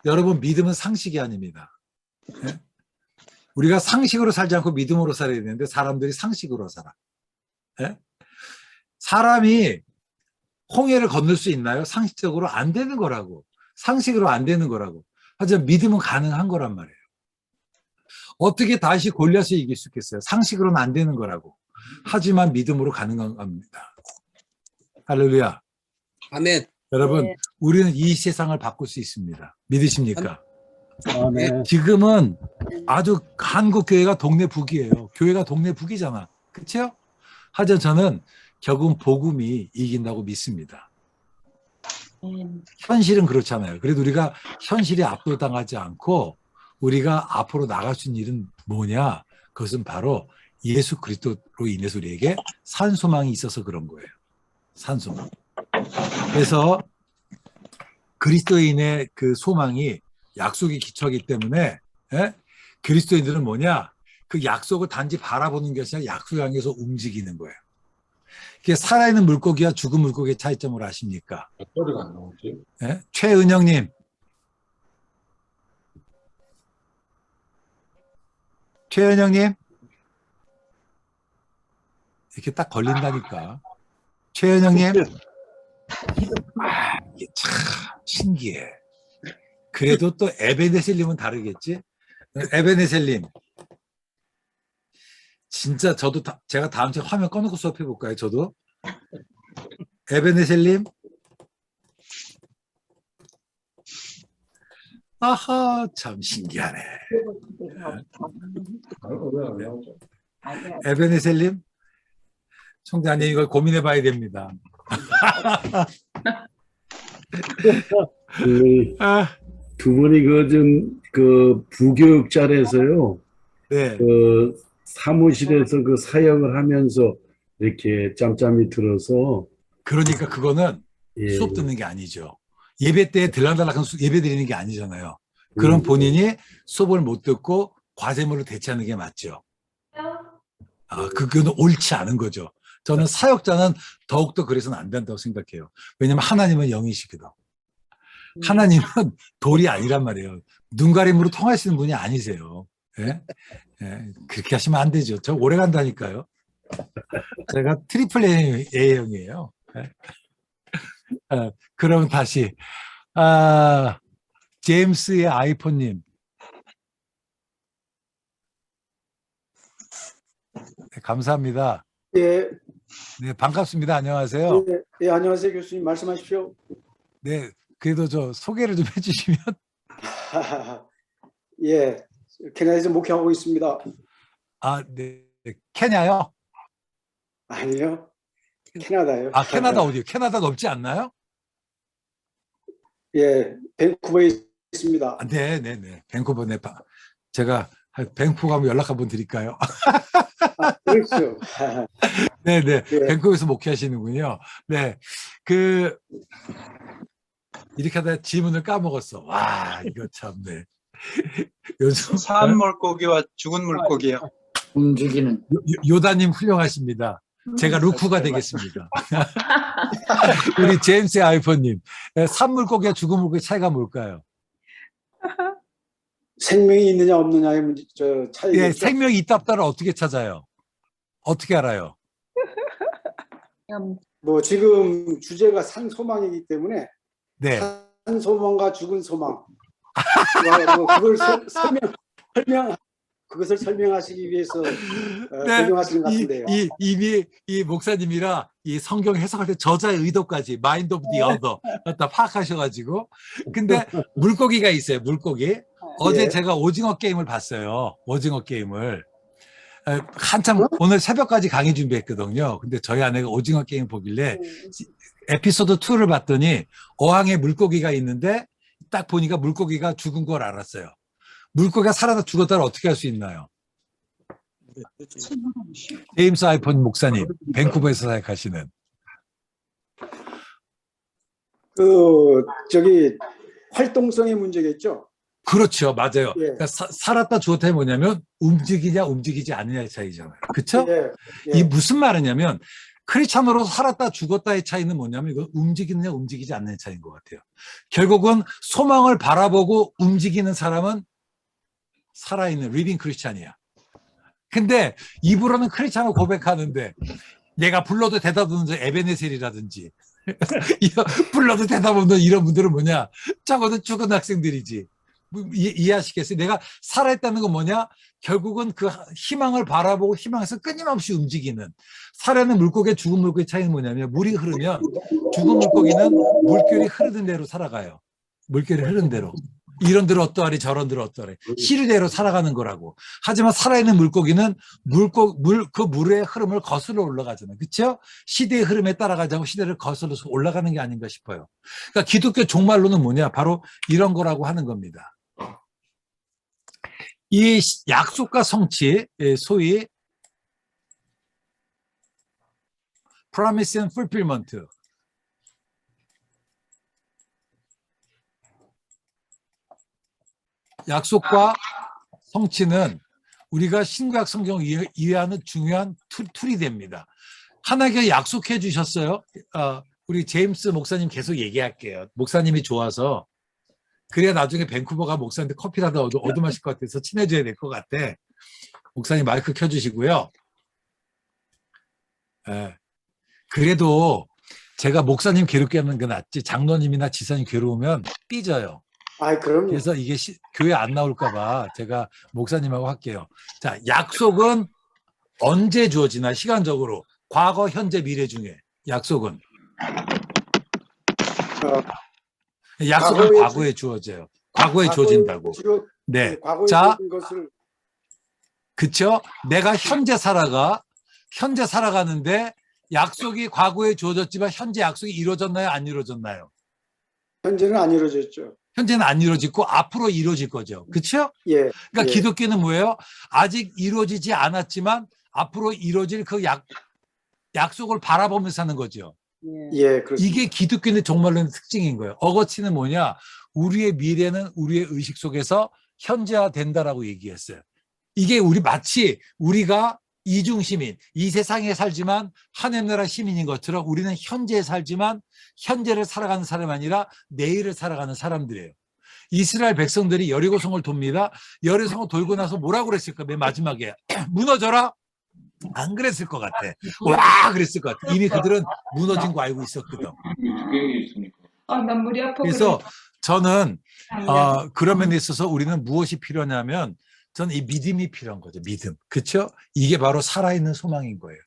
여러분, 믿음은 상식이 아닙니다. 예? 우리가 상식으로 살지 않고 믿음으로 살아야 되는데 사람들이 상식으로 살아. 예? 사람이 홍해를 건널 수 있나요? 상식적으로 안 되는 거라고. 상식으로 안 되는 거라고. 하지만 믿음은 가능한 거란 말이에요. 어떻게 다시 골리앗을 이길 수 있겠어요? 상식으로는 안 되는 거라고. 하지만 믿음으로 가능한 겁니다. 할렐루야. 아멘. 여러분, 네. 우리는 이 세상을 바꿀 수 있습니다. 믿으십니까? 아멘. 지금은 아주 한국 교회가 동네 북이에요. 교회가 동네 북이잖아. 그렇죠? 하지만 저는 결국은 복음이 이긴다고 믿습니다. 현실은 그렇잖아요. 그래도 우리가 현실에 압도당하지 않고 우리가 앞으로 나갈 수 있는 일은 뭐냐? 그것은 바로 예수 그리스도로 인해서 우리에게 산소망이 있어서 그런 거예요. 산소망. 그래서 그리스도인의 그 소망이 약속이 기초하기 때문에, 예? 그리스도인들은 뭐냐? 그 약속을 단지 바라보는 것이 아니라 약속을 향해서 움직이는 거예요. 이게 살아있는 물고기와 죽은 물고기의 차이점을 아십니까? 소리가 안 나오지? 예? 최은영님. 최은영님. 이렇게 딱 걸린다니까. 최은영님. 아, 이게 참 신기해. 그래도 또 에베네셀님은 다르겠지? 에베네셀님. 진짜 저도 제가 다음 주에 화면 꺼놓고 수업해 볼까요? 저도. 에베네셀님. 아하, 참 신기하네. 왜안 나오죠? 에베네셀님. 총장님 이걸 고민해 봐야 됩니다. 아, 두 분이 그 부교육자라서요, 네. 그 사무실에서 그 사역을 하면서 이렇게 짬짬이 들어서, 그러니까 그거는 예, 수업 듣는 게 아니죠. 예배 때 들락달락한 예배 드리는 게 아니잖아요. 그럼 본인이 수업을 못 듣고 과제물로 대체하는 게 맞죠. 아, 그거는 옳지 않은 거죠. 저는 사역자는 더욱더 그래서는 안 된다고 생각해요. 왜냐하면 하나님은 영이시거든. 하나님은 돌이 아니란 말이에요. 눈 가림으로 통하시는 분이 아니세요. 예? 예, 그렇게 하시면 안 되죠. 저 오래 간다니까요. 제가 트리플 A형이에요. 예? 그럼 다시 제임스의 아이폰님. 네, 감사합니다. 예, 네, 반갑습니다. 안녕하세요. 예, 안녕하세요, 교수님. 말씀하십시오. 네, 그래도 저 소개를 좀 해주시면. 예, 캐나다에서 목회하고 있습니다. 아, 네, 케냐요? 아니요, 캐나다요. 아, 캐나다 어디요? 캐나다 높지 않나요? 예, 밴쿠버에 있습니다. 아, 네, 네, 네. 밴쿠버 네파. 제가 밴쿠버 가면 연락 한번 드릴까요? 아, 그렇죠. 네, 네. 예. 밴쿠버에서 목회하시는군요. 네, 이렇게 하다 질문을 까먹었어. 와, 이거 참네. 요즘 산 물고기와 죽은 물고기요. 움직이는. 요다님 훌륭하십니다. 제가 루크가 되겠습니다. 우리 제임스의 아이폰님, 산물고기와 죽은 물고기 차이가 뭘까요? 생명이 있느냐 없느냐의 문제, 차이겠죠. 예, 생명이 있다 없다를 어떻게 찾아요? 어떻게 알아요? 뭐 지금 주제가 산소망이기 때문에 네. 산소망과 죽은 소망. 뭐 그것을 설명하시기 위해서 설명하시는 것 같은데요. 이미 이 목사님이라 이 성경 해석할 때 저자의 의도까지 마인드 오브 디 어더 갖다 파악하셔가지고. 근데 물고기가 있어요. 물고기. 어제 예. 제가 오징어 게임을 봤어요. 오징어 게임을. 한참 오늘 새벽까지 강의 준비했거든요. 근데 저희 아내가 오징어 게임 보길래 에피소드 2를 봤더니 어항에 물고기가 있는데 딱 보니까 물고기가 죽은 걸 알았어요. 물고기가 살아다 죽었다를 어떻게 할 수 있나요? 제임스 아이폰 목사님, 밴쿠버에서 사역하시는. 저기 활동성의 문제겠죠. 그렇죠. 맞아요. 예. 그러니까 살았다 죽었다는 뭐냐면 움직이냐 움직이지 않느냐의 차이잖아요. 그렇죠? 예. 이 무슨 말이냐면 크리스찬으로 살았다 죽었다의 차이는 뭐냐면 이건 움직이느냐 움직이지 않는 차이인 것 같아요. 결국은 소망을 바라보고 움직이는 사람은 살아있는 리빙 크리스찬이야. 근데 입으로는 크리스찬을 고백하는데 내가 불러도 대답 없는 에베네셀이라든지 불러도 대답 없는 이런 분들은 뭐냐? 적어도 죽은 학생들이지. 이해하시겠어요? 내가 살아있다는 건 뭐냐? 결국은 그 희망을 바라보고 희망에서 끊임없이 움직이는, 살아있는 물고기의 죽은 물고기의 차이는 뭐냐면 물이 흐르면 죽은 물고기는 물결이 흐르는 대로 살아가요. 물결이 흐르는 대로. 이런 대로 어떠하리 저런 대로 어떠하리 시류대로 살아가는 거라고. 하지만 살아있는 물고기는 그 물의 흐름을 거슬러 올라가잖아요. 그렇죠? 시대의 흐름에 따라가자고 시대를 거슬러서 올라가는 게 아닌가 싶어요. 그러니까 기독교 종말론은 뭐냐? 바로 이런 거라고 하는 겁니다. 이 약속과 성취, 소위 promise and fulfillment. 약속과 성취는 우리가 신구약 성경을 이해하는 중요한 툴이 됩니다. 하나님께 약속해 주셨어요. 우리 제임스 목사님 계속 얘기할게요. 목사님이 좋아서. 그래야 나중에 밴쿠버가 목사님한테 커피라도 얻어 마실 것 같아서 친해져야 될 것 같아. 목사님 마이크 켜주시고요. 그래도 제가 목사님 괴롭게 하는 게 낫지 장로님이나 지사님 괴로우면 삐져요. 그럼요. 그래서 이게 교회 안 나올까 봐 제가 목사님하고 할게요. 자, 약속은 언제 주어지나 시간적으로 과거, 현재, 미래 중에 약속은 약속은 과거에 주어져요. 과거에 주어진다고. 네. 자, 그쵸? 내가 현재 살아가는데 약속이 과거에 주어졌지만 현재 약속이 이루어졌나요? 안 이루어졌나요? 현재는 안 이루어졌죠. 현재는 안 이루어지고 앞으로 이루어질 거죠. 그렇죠? 예. 그러니까 기독교는 뭐예요? 아직 이루어지지 않았지만 앞으로 이루어질 그 약속을 바라보면서 사는 거죠. 예, 그렇습니다. 이게 기독교의 정말로 특징인 거예요. 어거치는 뭐냐? 우리의 미래는 우리의 의식 속에서 현재화된다라고 얘기했어요. 이게 마치 우리가 이중시민, 이 세상에 살지만 하늘나라 시민인 것처럼 우리는 현재에 살지만 현재를 살아가는 사람이 아니라 내일을 살아가는 사람들이에요. 이스라엘 백성들이 여리고성을 돕니다. 여리고성을 돌고 나서 뭐라고 그랬을까? 맨 마지막에 무너져라? 안 그랬을 것 같아. 와 그랬을 것 같아. 이미 그들은 무너진 거 알고 있었거든. 난 머리 아파. 그래서 저는 그런 면에 있어서 우리는 무엇이 필요하냐면 저는 이 믿음이 필요한 거죠. 믿음. 그렇죠? 이게 바로 살아있는 소망인 거예요.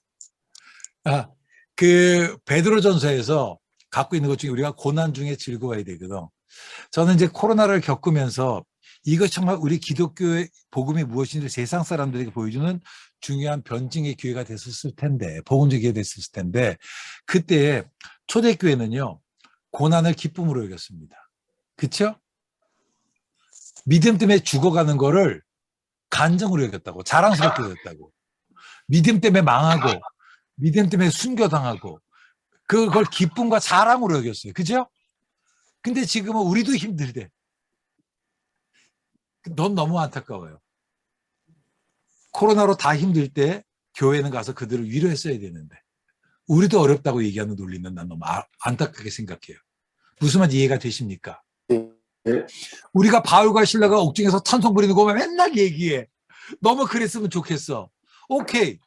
그 베드로전서에서 갖고 있는 것 중에 우리가 고난 중에 즐거워야 되거든. 저는 이제 코로나를 겪으면서 이것 정말 우리 기독교의 복음이 무엇인지 세상 사람들에게 보여주는 중요한 변증의 기회가 됐었을 텐데, 복음적 기회가 됐었을 텐데, 그때 초대교회는요, 고난을 기쁨으로 여겼습니다. 그쵸? 믿음 때문에 죽어가는 거를 간증으로 여겼다고, 자랑스럽게 여겼다고. 믿음 때문에 망하고, 믿음 때문에 순교당하고, 그걸 기쁨과 자랑으로 여겼어요. 그죠? 근데 지금은 우리도 힘들대. 넌 너무 안타까워요. 코로나로 다 힘들 때 교회는 가서 그들을 위로했어야 되는데 우리도 어렵다고 얘기하는 논리는 난 너무 안타깝게 생각해요. 무슨 말인지 이해가 되십니까? 우리가 바울과 실라가 옥중에서 찬송 부리는 거 맨날 얘기해. 너무 그랬으면 좋겠어. 오케이.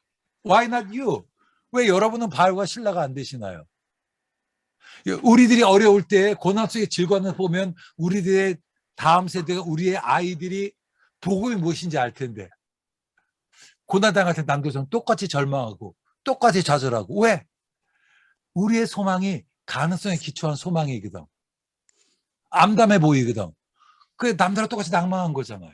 Why not you? 왜 여러분은 바울과 실라가 안 되시나요? 우리들이 어려울 때 고난 속에 즐거움을 보면 우리들의 다음 세대가 우리의 아이들이 복음이 무엇인지 알 텐데 고난당할 때 남도전 똑같이 절망하고 똑같이 좌절하고 왜? 우리의 소망이 가능성에 기초한 소망이거든. 암담해 보이거든. 그게 남들과 똑같이 낭망한 거잖아요.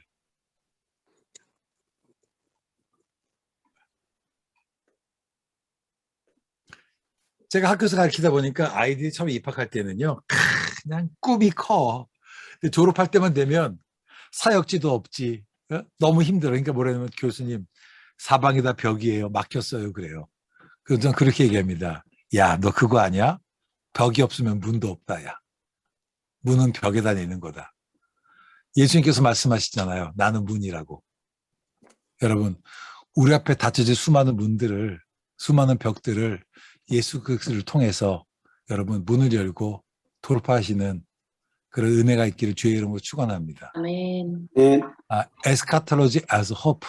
제가 학교에서 가르치다 보니까 아이들이 처음 입학할 때는요, 그냥 꿈이 커. 근데 졸업할 때만 되면 사역지도 없지. 너무 힘들어. 그러니까 뭐라냐면 교수님, 사방이 다 벽이에요. 막혔어요. 그래요. 그래서 저는 그렇게 얘기합니다. 야, 너 그거 아니야? 벽이 없으면 문도 없다, 야. 문은 벽에다 내는 거다. 예수님께서 말씀하시잖아요. 나는 문이라고. 여러분, 우리 앞에 닫혀진 수많은 문들을, 수많은 벽들을 예수 그리스도를 통해서 여러분 문을 열고 돌파하시는 그런 은혜가 있기를 주의 이름으로 축원합니다. 아멘. 네. 에스카톨로지 as hope.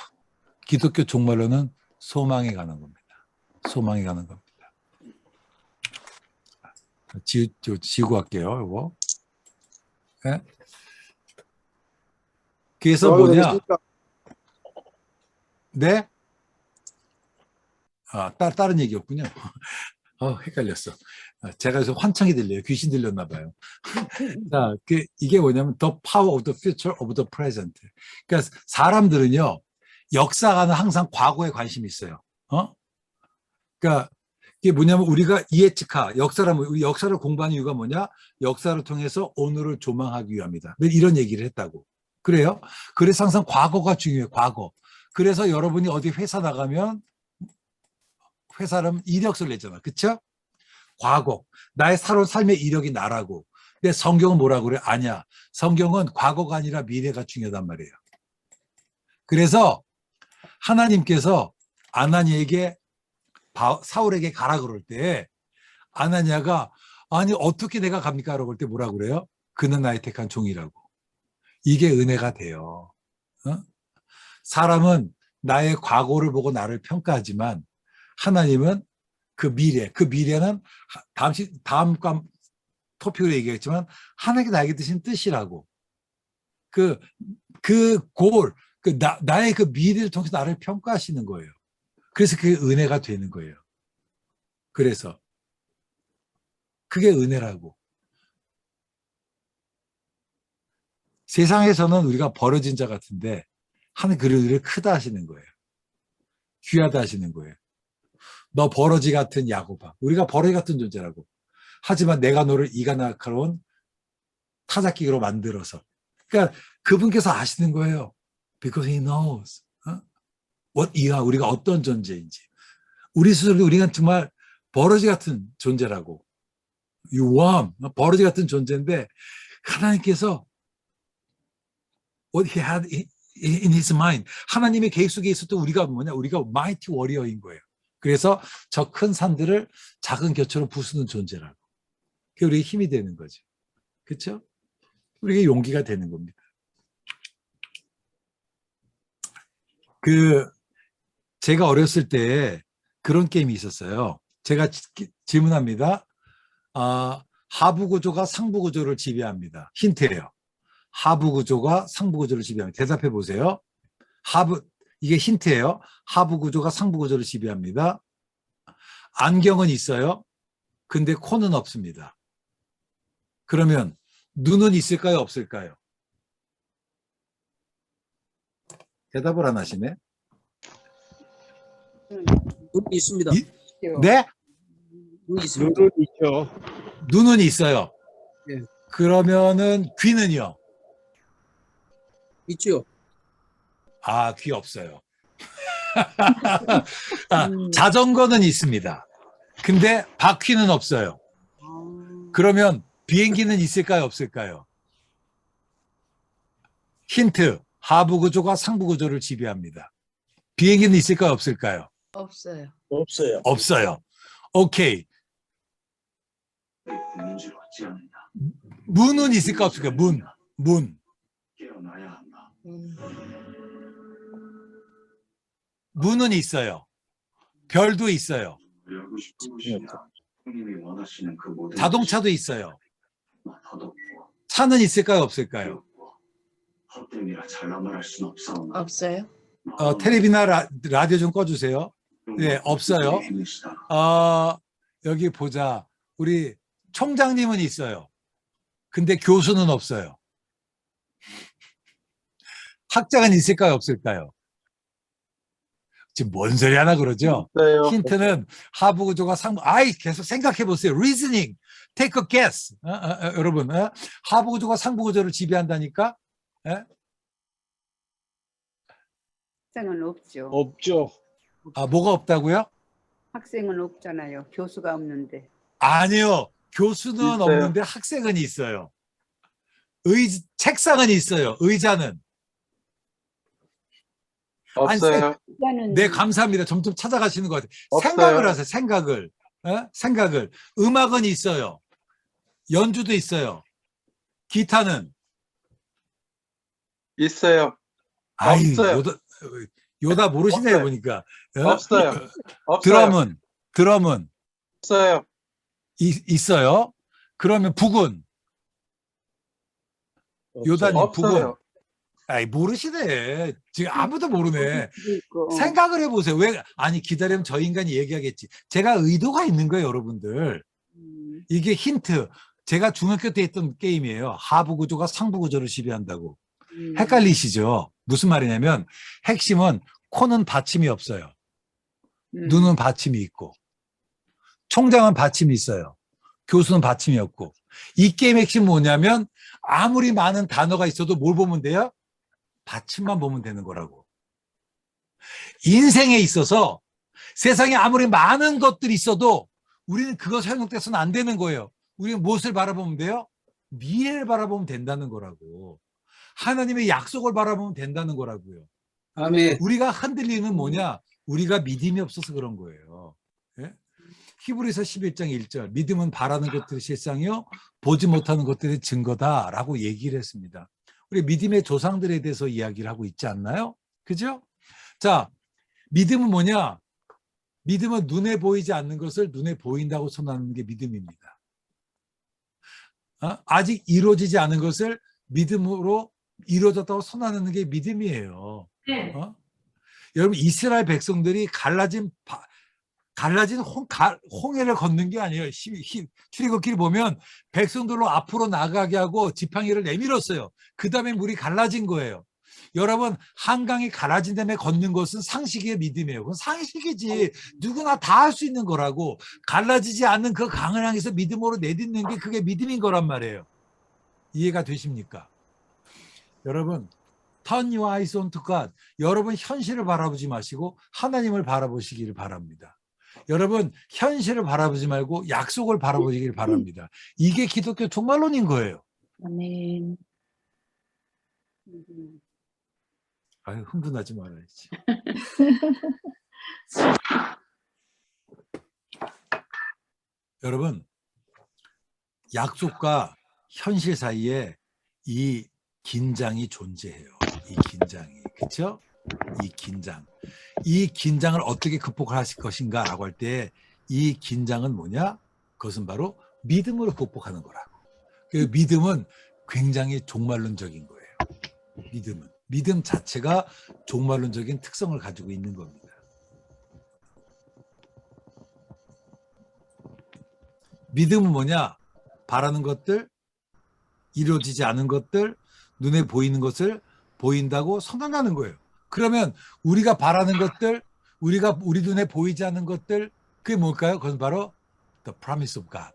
기독교 종말로는 소망에 가는 겁니다. 소망에 가는 겁니다. 지우고 갈게요, 이거. 네? 그래서 뭐냐? 되겠습니까? 네? 다른 얘기였군요. 헷갈렸어. 제가 그래서 환청이 들려요. 귀신 들렸나 봐요. 자, 이게 뭐냐면 the power of the future of the present. 그러니까 사람들은요, 역사가는 항상 과거에 관심이 있어요. 그러니까 이게 뭐냐면 우리가 예측하, 우리 역사를 공부하는 이유가 뭐냐? 역사를 통해서 오늘을 조망하기 위함이다. 이런 얘기를 했다고. 그래요? 그래서 항상 과거가 중요해요. 과거. 그래서 여러분이 어디 회사 나가면 회사는 이력서를 내잖아. 그쵸? 과거. 나의 살아온 삶의 이력이 나라고. 근데 성경은 뭐라고 그래? 아니야. 성경은 과거가 아니라 미래가 중요하단 말이에요. 그래서 하나님께서 아나니에게 사울에게 가라 그럴 때 아나니아가 아니 어떻게 내가 갑니까? 라고 할 때 뭐라고 그래요? 그는 나의 택한 종이라고. 이게 은혜가 돼요. 사람은 나의 과거를 보고 나를 평가하지만 하나님은 그 미래는 다음 토픽으로 얘기했지만 하나님께 나에게 드신 뜻이라고. 나의 그 미래를 통해서 나를 평가하시는 거예요. 그래서 그게 은혜가 되는 거예요. 그래서 그게 은혜라고. 세상에서는 우리가 버려진 자 같은데 하나님 그 은혜를 크다 하시는 거예요. 귀하다 하시는 거예요. 너 버러지 같은 야곱아. 우리가 버러지 같은 존재라고. 하지만 내가 너를 이가 날카로운 타작기로 만들어서. 그러니까 그분께서 아시는 거예요. Because he knows. 우리가 어떤 존재인지. 우리 스스로 우리가 정말 버러지 같은 존재라고. 유엄, 버러지 같은 존재인데 하나님께서 what he had in his mind. 하나님의 계획 속에 있었던 우리가 우리가 mighty warrior인 거예요. 그래서 저 큰 산들을 작은 곁으로 부수는 존재라고. 그게 우리의 힘이 되는 거죠. 그렇죠? 우리에게 용기가 되는 겁니다. 제가 어렸을 때 그런 게임이 있었어요. 제가 질문합니다. 하부 구조가 상부 구조를 지배합니다. 힌트예요. 하부 구조가 상부 구조를 지배합니다. 대답해 보세요. 이게 힌트예요. 하부 구조가 상부 구조를 지배합니다. 안경은 있어요. 근데 코는 없습니다. 그러면 눈은 있을까요? 없을까요? 대답을 안 하시네. 눈이 있습니다. 네? 눈이 있습니다. 눈은 있죠. 눈은 있어요. 네. 그러면은 귀는요? 있죠. 귀 없어요. 자전거는 있습니다. 근데 바퀴는 없어요. 그러면 비행기는 있을까요? 없을까요? 힌트. 하부 구조가 상부 구조를 지배합니다. 비행기는 있을까요? 없을까요? 없어요. 없어요. 없어요. 오케이. 문은 있을까? 없을까요? 문. 문은 있어요. 별도 있어요. 자동차도 있어요. 차는 있을까요? 없을까요? 없어요. 텔레비나 라디오 좀 꺼주세요. 네, 없어요. 여기 보자. 우리 총장님은 있어요. 근데 교수는 없어요. 학자는 있을까요? 없을까요? 지금 뭔 소리 하나 그러죠? 없어요. 힌트는 하부 구조가 상부, 계속 생각해 보세요. reasoning, take a guess. 여러분, 하부 구조가 상부 구조를 지배한다니까? 학생은 없죠. 없죠. 뭐가 없다고요? 학생은 없잖아요. 교수가 없는데. 아니요. 교수는 있어요. 없는데 학생은 있어요. 책상은 있어요. 의자는. 없어요. 네, 감사합니다. 점점 찾아가시는 것 같아요. 없어요. 생각을 하세요. 생각을. 음악은 있어요. 연주도 있어요. 기타는. 있어요. 없어요. 요다 모르시네요, 없어요. 보니까. 없어요. 없어요. 드럼은 없어요. 있어요. 그러면 북은? 요다님, 북은? 없어요. 모르시네. 지금 아무도 모르네. 있고. 생각을 해보세요. 기다리면 저 인간이 얘기하겠지. 제가 의도가 있는 거예요, 여러분들. 이게 힌트. 제가 중학교 때 했던 게임이에요. 하부 구조가 상부 구조를 지배한다고. 헷갈리시죠? 무슨 말이냐면 핵심은 코는 받침이 없어요. 눈은 받침이 있고 총장은 받침이 있어요. 교수는 받침이 없고. 이 게임 핵심 뭐냐면 아무리 많은 단어가 있어도 뭘 보면 돼요? 받침만 보면 되는 거라고. 인생에 있어서 세상에 아무리 많은 것들이 있어도 우리는 그것 현혹돼서는 안 되는 거예요. 우리는 무엇을 바라보면 돼요? 미래를 바라보면 된다는 거라고. 하나님의 약속을 바라보면 된다는 거라고요. 아멘. 우리가 흔들리는 뭐냐? 우리가 믿음이 없어서 그런 거예요. 예? 히브리서 11장 1절 믿음은 바라는 것들이 실상이요 보지 못하는 것들이 증거다라고 얘기를 했습니다. 우리 믿음의 조상들에 대해서 이야기를 하고 있지 않나요? 그죠? 자, 믿음은 뭐냐? 믿음은 눈에 보이지 않는 것을 눈에 보인다고 선언하는 게 믿음입니다. 아직 이루어지지 않은 것을 믿음으로 이루어졌다고 선언하는 게 믿음이에요. 여러분, 이스라엘 백성들이 갈라진 홍해를 걷는 게 아니에요. 출애굽기를 보면 백성들로 앞으로 나가게 하고 지팡이를 내밀었어요. 그 다음에 물이 갈라진 거예요. 여러분, 한강이 갈라진 다음에 걷는 것은 상식의 믿음이에요. 그건 상식이지. 누구나 다 할 수 있는 거라고. 갈라지지 않는 그 강을 향해서 믿음으로 내딛는 게 그게 믿음인 거란 말이에요. 이해가 되십니까? 여러분, turn your eyes on to God. 여러분, 현실을 바라보지 마시고 하나님을 바라보시기를 바랍니다. 여러분, 현실을 바라보지 말고 약속을 바라보시길 바랍니다. 이게 기독교 종말론인 거예요. 아멘. 흥분하지 말아야지. 여러분, 약속과 현실 사이에 이 긴장이 존재해요. 이 긴장이. 그렇죠? 이 긴장을 어떻게 극복하실 것인가 라고 할 때 이 긴장은 뭐냐? 그것은 바로 믿음으로 극복하는 거라고. 그 믿음은 굉장히 종말론적인 거예요. 믿음 자체가 종말론적인 특성을 가지고 있는 겁니다. 믿음은 뭐냐? 바라는 것들, 이루어지지 않은 것들, 눈에 보이는 것을 보인다고 선언하는 거예요. 그러면 우리가 바라는 것들, 우리 눈에 보이지 않는 것들, 그게 뭘까요? 그건 바로 the promise of God.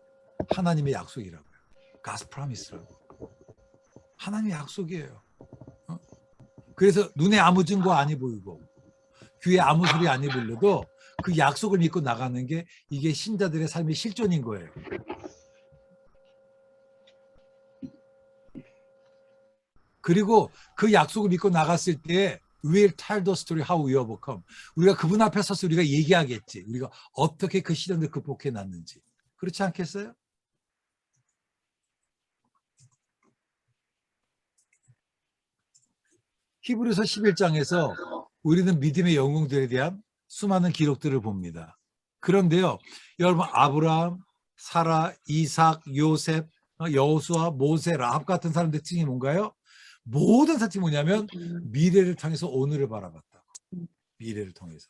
하나님의 약속이라고요. God's promise라고. 하나님의 약속이에요. 그래서 눈에 아무 증거 아니 보이고 귀에 아무 소리 아니 들려도 그 약속을 믿고 나가는 게 이게 신자들의 삶의 실존인 거예요. 그리고 그 약속을 믿고 나갔을 때 We'll tell the story how we overcome. 우리가 그분 앞에 서서 우리가 얘기하겠지. 우리가 어떻게 그 시련을 극복해 놨는지. 그렇지 않겠어요? 히브리서 11장에서 우리는 믿음의 영웅들에 대한 수많은 기록들을 봅니다. 그런데요, 여러분, 아브라함, 사라, 이삭, 요셉, 여호수아, 모세, 라합 같은 사람들 특징이 뭔가요? 모든 특징이 뭐냐면 미래를 통해서 오늘을 바라봤다고. 미래를 통해서.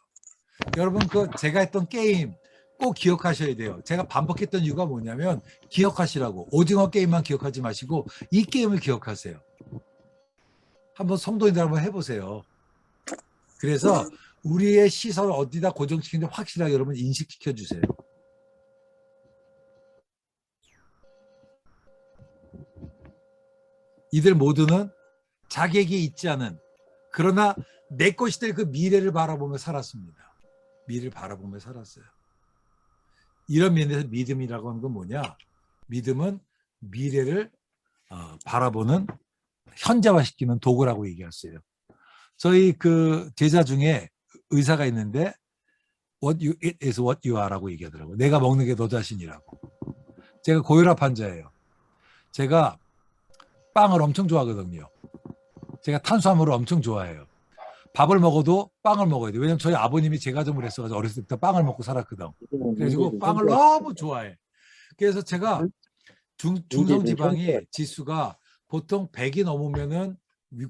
여러분, 제가 했던 게임 꼭 기억하셔야 돼요. 제가 반복했던 이유가 뭐냐면 기억하시라고. 오징어 게임만 기억하지 마시고 이 게임을 기억하세요. 한번 성도님들 한번 해보세요. 그래서 우리의 시선을 어디다 고정시키는지 확실하게 여러분 인식시켜 주세요. 이들 모두는 자객이 있지 않은, 그러나 내 것이 될 그 미래를 바라보며 살았습니다. 미래를 바라보며 살았어요. 이런 면에서 믿음이라고 하는 건 뭐냐? 믿음은 미래를 바라보는, 현재화시키는 도구라고 얘기했어요. 저희 그 제자 중에 의사가 있는데 what you eat is what you are라고 얘기하더라고요. 내가 먹는 게 너 자신이라고. 제가 고혈압 환자예요. 제가 빵을 엄청 좋아하거든요. 제가 탄수화물을 엄청 좋아해요. 밥을 먹어도 빵을 먹어야 돼요. 왜냐면 저희 아버님이 제과점을 했어가지고 어렸을 때부터 빵을 먹고 살았거든. 그래가지고 빵을 너무 좋아해. 그래서 제가 중성지방이 지수가 보통 100이 넘으면은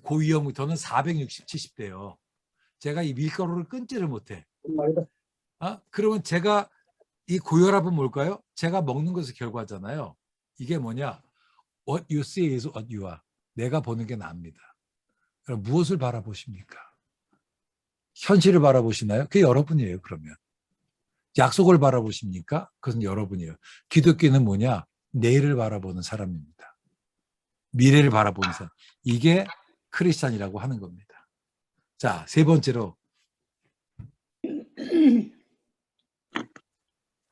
고위험, 저는 460, 70대요. 제가 이 밀가루를 끊지를 못해. 그러면 제가 이 고혈압은 뭘까요? 제가 먹는 것의 결과잖아요. 이게 뭐냐? What you see is what you are. 내가 보는 게 나입니다. 그럼 무엇을 바라보십니까? 현실을 바라보시나요? 그게 여러분이에요. 그러면 약속을 바라보십니까? 그것은 여러분이에요. 기독교는 뭐냐? 내일을 바라보는 사람입니다. 미래를 바라보는 사람. 이게 크리스찬이라고 하는 겁니다. 자, 세 번째로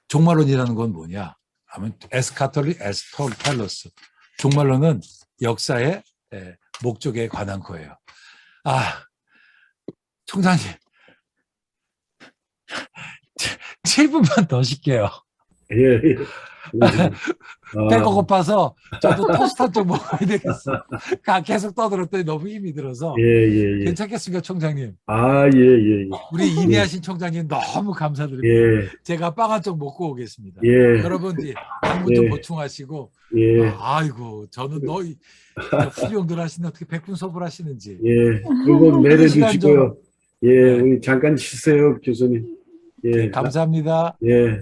종말론이라는 건 뭐냐? 하면 에스카톨리 에스톨텔로스. 종말론은 역사의 목적에 관한 거예요. 총장님 7분만 더 쉴게요. 예. 배가 고파서 저도 토스트 한 쪽 먹어야 되겠어. 계속 떠들었더니 너무 힘이 들어서. 예. 괜찮겠습니까, 총장님? 예. 우리 인내하신 총장님 너무 감사드립니다. 예. 제가 빵 한 쪽 먹고 오겠습니다. 예. 여러분들 당분 좀 보충하시고. 예. 아이고, 저는 훌륭들 하시는 어떻게 100분 수업을 하시는지. 예. 그리고 내려주시고요. 예, 우리 잠깐 쉬세요, 교수님. 예. 감사합니다. 예.